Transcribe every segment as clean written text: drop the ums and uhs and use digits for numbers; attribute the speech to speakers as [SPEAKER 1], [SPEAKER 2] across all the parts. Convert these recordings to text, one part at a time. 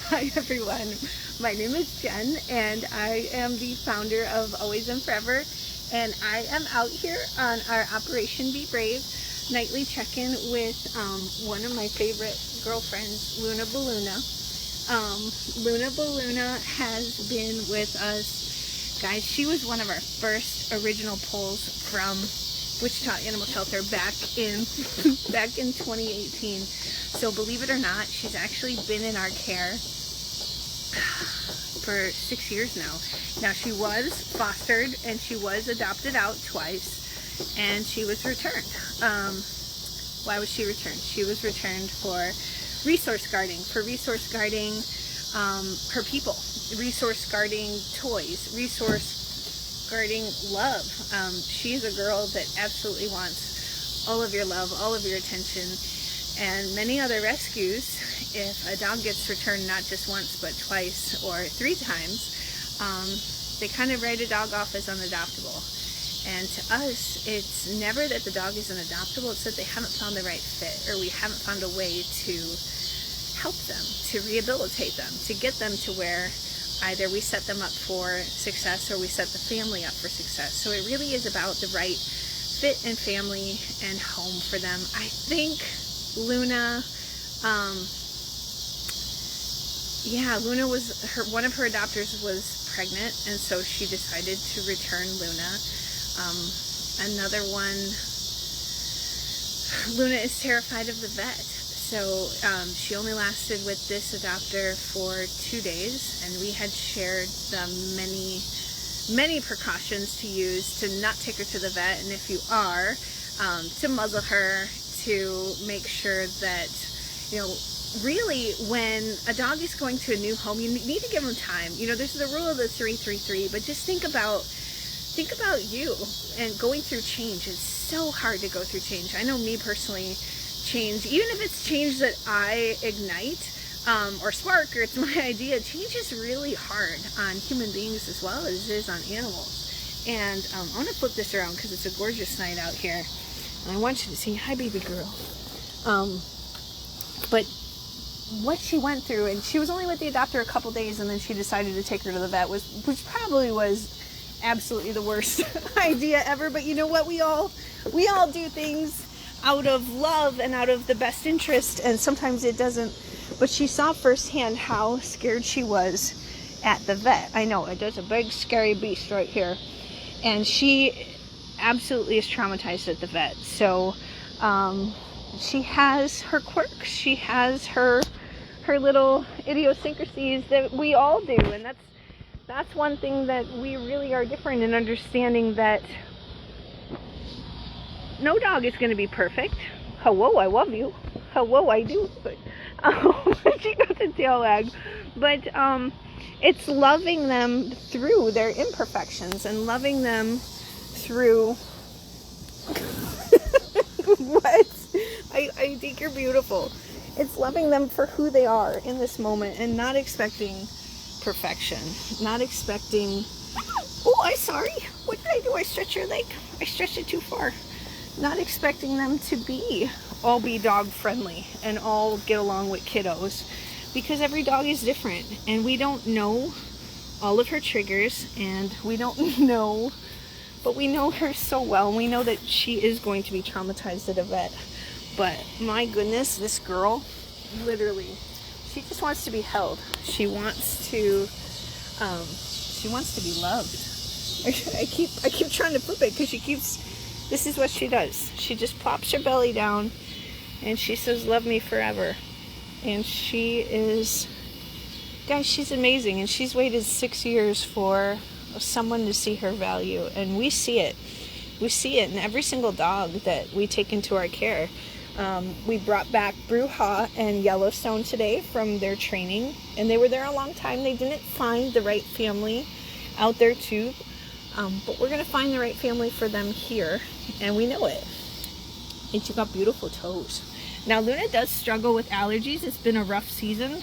[SPEAKER 1] Hi everyone, my name is Jen and I am the founder of Always Furever, and I am out here on our Operation Be Brave nightly check-in with one of my favorite girlfriends, Luna Baluna. Luna Baluna has been with us, guys. She was one of our first original pulls from Wichita Animal Shelter back in 2018. So believe it or not, she's actually been in our care for 6 years now. Now, she was fostered and she was adopted out twice, and she was returned. Why was she returned? She was returned for resource guarding, her people, resource guarding toys, resource guarding love. She's a girl that absolutely wants all of your love, all of your attention. And many other rescues, if a dog gets returned not just once but twice or 3 times, they kind of write a dog off as unadoptable. And to us, it's never that the dog is unadoptable, it's that they haven't found the right fit, or we haven't found a way to help them, to rehabilitate them, to get them to where either we set them up for success or we set the family up for success. So it really is about the right fit and family and home for them. I think Luna, Luna was one of her adopters was pregnant, and so she decided to return Luna. Another one, Luna is terrified of the vet, so she only lasted with this adopter for 2 days, and we had shared the many precautions to use to not take her to the vet, and if you are, to muzzle her, to make sure that, really when a dog is going to a new home, you need to give them time. There's the rule of the 3-3-3, but just think about you and going through change. It's so hard to go through change. I know me personally, change, even if it's change that I ignite or spark, or it's my idea, change is really hard on human beings as well as it is on animals. And I want to flip this around because it's a gorgeous night out here. And I want you to see, hi baby girl. But what she went through, and she was only with the adopter a couple days, and then she decided to take her to the vet, which probably was absolutely the worst idea ever. But you know what? We all do things out of love and out of the best interest, and sometimes it doesn't. But she saw firsthand how scared she was at the vet. I know, there's a big scary beast right here, and she absolutely is traumatized at the vet. So she has her quirks, she has her little idiosyncrasies that we all do, and that's one thing that we really are different in, understanding that no dog is going to be perfect. Hello, I love you. Hello, I do. But she got the tail wag. But it's loving them through their imperfections and loving them through what? I think you're beautiful. It's loving them for who they are in this moment and not expecting perfection, not expecting, oh, I'm sorry, what did I do? I stretched your leg. I stretched it too far. Not expecting them to all be dog friendly and all get along with kiddos, because every dog is different, and we don't know all of her triggers, and we don't know, but we know her so well, and we know that she is going to be traumatized at a vet. But my goodness, this girl, literally, she just wants to be held. She wants to be loved. I keep trying to flip it because this is what she does. She just plops her belly down and she says, love me forever. And she is, guys, she's amazing. And she's waited 6 years for someone to see her value. And we see it. We see it in every single dog that we take into our care. We brought back Bruja and Yellowstone today from their training, and they were there a long time. They didn't find the right family out there too, but we're going to find the right family for them here, and we know it. And she got beautiful toes. Now, Luna does struggle with allergies. It's been a rough season.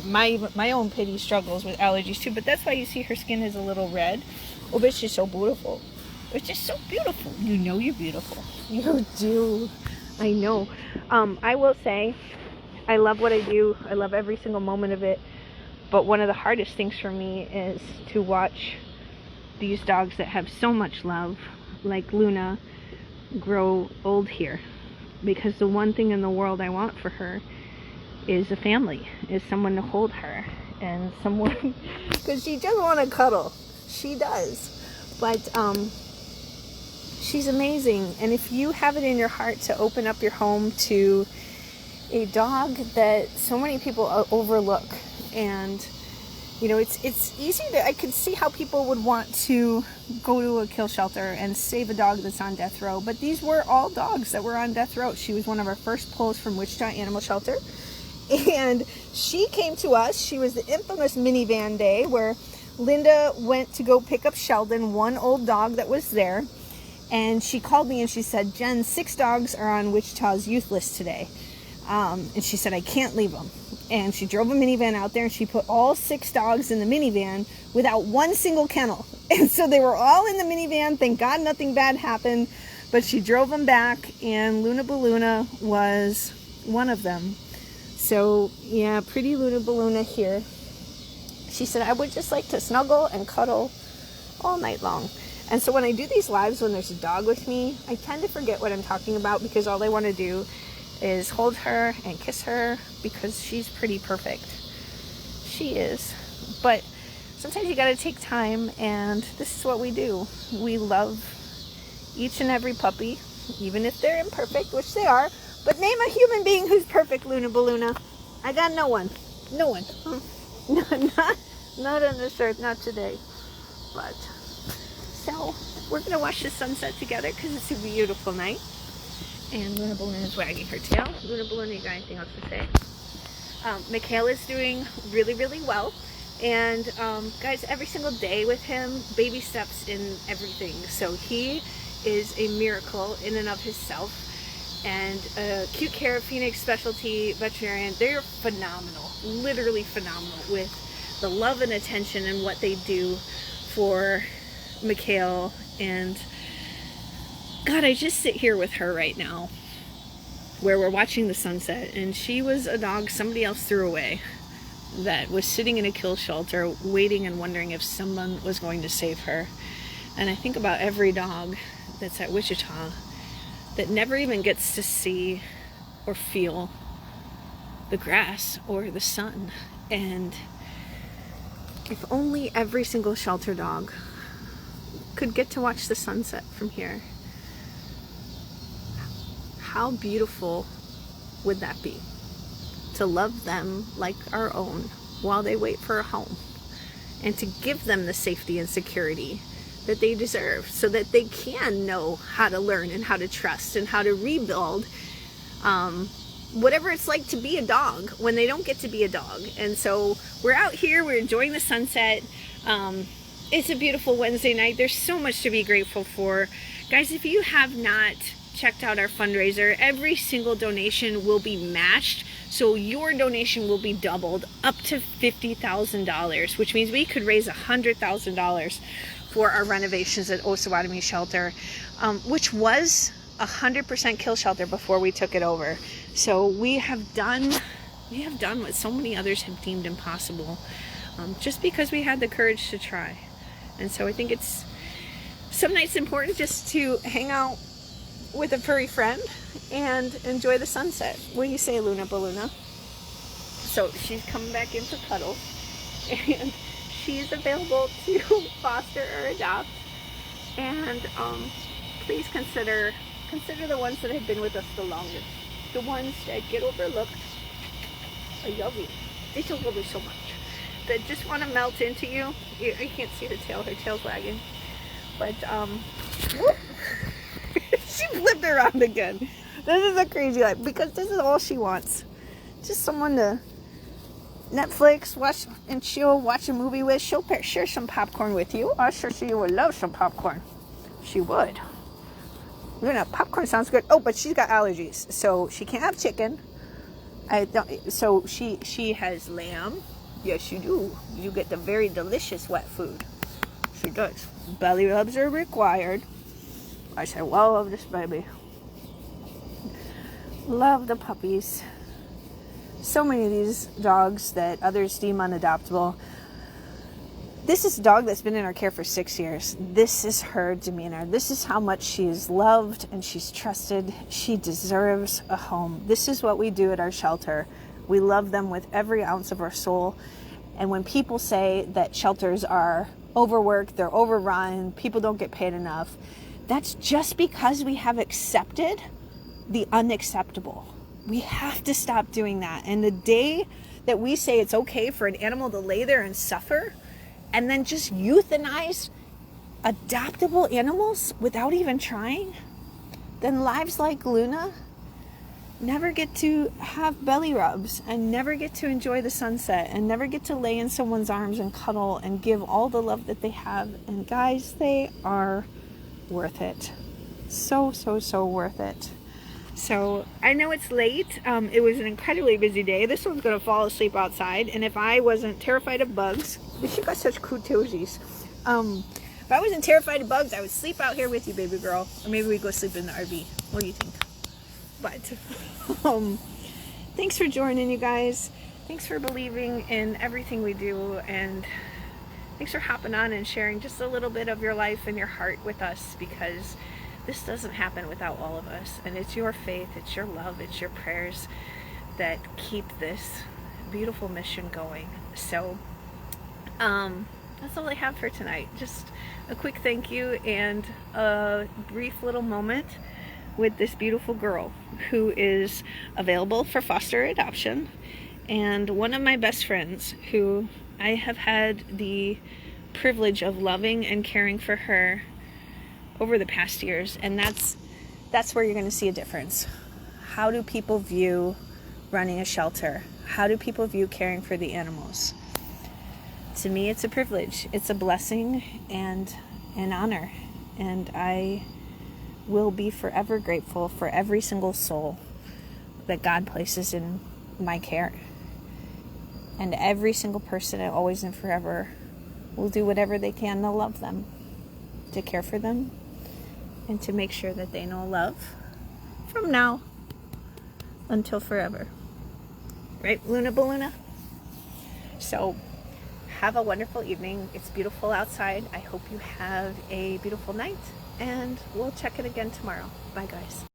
[SPEAKER 1] My own Pity struggles with allergies too, but that's why you see her skin is a little red. Oh, but she's so beautiful. It's just so beautiful. You know you're beautiful. You do. I know. I will say, I love what I do. I love every single moment of it. But one of the hardest things for me is to watch these dogs that have so much love, like Luna, grow old here. Because the one thing in the world I want for her is a family, is someone to hold her, and someone, because she doesn't want to cuddle. She does. But she's amazing. And if you have it in your heart to open up your home to a dog that so many people overlook, and you know, it's easy to, I could see how people would want to go to a kill shelter and save a dog that's on death row, but these were all dogs that were on death row. She was one of our first pulls from Wichita Animal Shelter, and she came to us. She was the infamous minivan day where Linda went to go pick up Sheldon, one old dog that was there, and she called me and she said, Jen, 6 dogs are on Wichita's youth list today. And she said, I can't leave them. And she drove a minivan out there and she put all 6 dogs in the minivan without one single kennel. And so they were all in the minivan. Thank God nothing bad happened. But she drove them back, and Luna Baluna was one of them. So yeah, pretty Luna Baluna here. She said, I would just like to snuggle and cuddle all night long. And so when I do these lives, when there's a dog with me, I tend to forget what I'm talking about, because all I want to do is hold her and kiss her, because she's pretty perfect. She is. But sometimes you gotta take time, and this is what we do. We love each and every puppy, even if they're imperfect, which they are. But name a human being who's perfect, Luna Baluna. I got no one. No one. Not on this earth, not today. But, so, we're gonna watch the sunset together, because it's a beautiful night. And Luna Baluna is wagging her tail. Luna Baluna, you got anything else to say? Mikhal is doing really, really well. And guys, every single day with him, baby steps in everything. So he is a miracle in and of himself. And Cute Care, Phoenix Specialty Veterinarian, they're phenomenal, literally phenomenal with the love and attention and what they do for Mikhal. And God, I just sit here with her right now where we're watching the sunset, and she was a dog somebody else threw away that was sitting in a kill shelter waiting and wondering if someone was going to save her. And I think about every dog that's at Wichita that never even gets to see or feel the grass or the sun. And if only every single shelter dog could get to watch the sunset from here, how beautiful would that be? To love them like our own while they wait for a home, and to give them the safety and security that they deserve, so that they can know how to learn and how to trust and how to rebuild whatever it's like to be a dog when they don't get to be a dog. And so we're out here, we're enjoying the sunset. It's a beautiful Wednesday night. There's so much to be grateful for. Guys, if you have not checked out our fundraiser, every single donation will be matched. So your donation will be doubled up to $50,000, which means we could raise $100,000 for our renovations at Osawatomie Shelter, which was 100% kill shelter before we took it over. So we have done what so many others have deemed impossible, just because we had the courage to try. And so I think it's some nights important just to hang out with a furry friend and enjoy the sunset. What do you say, Luna Baluna? So she's coming back in for cuddles, and she's available to foster or adopt. And please consider the ones that have been with us the longest, the ones that get overlooked. I love you. They just love you so much. That just want to melt into you. You can't see her tail. Her tail's wagging. But whoop. She flipped around again. This is a crazy life, because this is all she wants. Just someone to Netflix, watch and chill, watch a movie with. She'll share some popcorn with you. I'm sure she would love some popcorn. She would. Popcorn sounds good. Oh, but she's got allergies, so she can't have chicken. So she has lamb. Yes, you do. You get the very delicious wet food. She does. Belly rubs are required. I say, well, love this baby. Love the puppies. so many of these dogs that others deem unadoptable. This is a dog that's been in our care for 6 years. This is her demeanor. This is how much she is loved and she's trusted. She deserves a home. This is what we do at our shelter. We love them with every ounce of our soul. And when people say that shelters are overworked, they're overrun, people don't get paid enough, that's just because we have accepted the unacceptable. We have to stop doing that. And the day that we say it's okay for an animal to lay there and suffer, and then just euthanize adoptable animals without even trying, then lives like Luna never get to have belly rubs and never get to enjoy the sunset and never get to lay in someone's arms and cuddle and give all the love that they have. And guys, they are worth it. So, so, so worth it. So I know it's late. It was an incredibly busy day. This one's going to fall asleep outside. And if I wasn't terrified of bugs, she got such cute toesies. If I wasn't terrified of bugs, I would sleep out here with you, baby girl. Or maybe we'd go sleep in the RV. What do you think? But thanks for joining, you guys. Thanks for believing in everything we do. And thanks for hopping on and sharing just a little bit of your life and your heart with us, because this doesn't happen without all of us. And it's your faith, it's your love, it's your prayers that keep this beautiful mission going. So that's all I have for tonight. Just a quick thank you and a brief little moment with this beautiful girl who is available for foster adoption, and one of my best friends who I have had the privilege of loving and caring for her over the past years. And that's where you're going to see a difference. How do people view running a shelter? How do people view caring for the animals? To me, it's a privilege, it's a blessing, and an honor. And I will be forever grateful for every single soul that God places in my care. And every single person at Always and Forever will do whatever they can to love them, to care for them, and to make sure that they know love from now until forever. Right, Luna Baluna? So have a wonderful evening. It's beautiful outside. I hope you have a beautiful night, and we'll check it again tomorrow. Bye, guys.